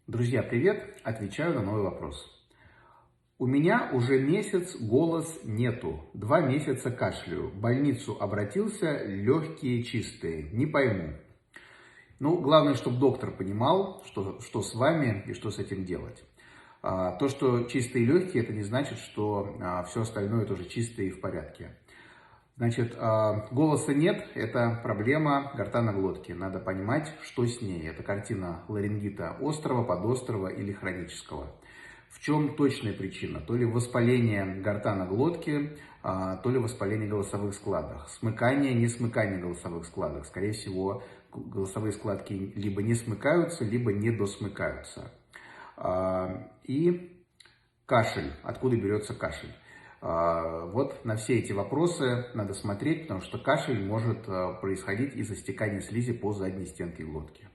Друзья, привет! Отвечаю на новый вопрос. У меня уже месяц голос нету, 2 месяца кашляю. В больницу обратился, легкие чистые, не пойму. Главное, чтобы доктор понимал, что с вами и что с этим делать. То, что чистые легкие, это не значит, что все остальное тоже чистое и в порядке. Значит, голоса нет, это проблема гортаноглотки. Надо понимать, что с ней. Это картина ларингита острого, подострого или хронического. В чем точная причина? То ли воспаление гортаноглотки, то ли воспаление голосовых складок. Смыкание, не смыкание голосовых складок. Скорее всего, голосовые складки либо не смыкаются, либо не досмыкаются. И кашель. Откуда берется кашель? Вот на все эти вопросы надо смотреть, потому что кашель может происходить из-за стекания слизи по задней стенке глотки.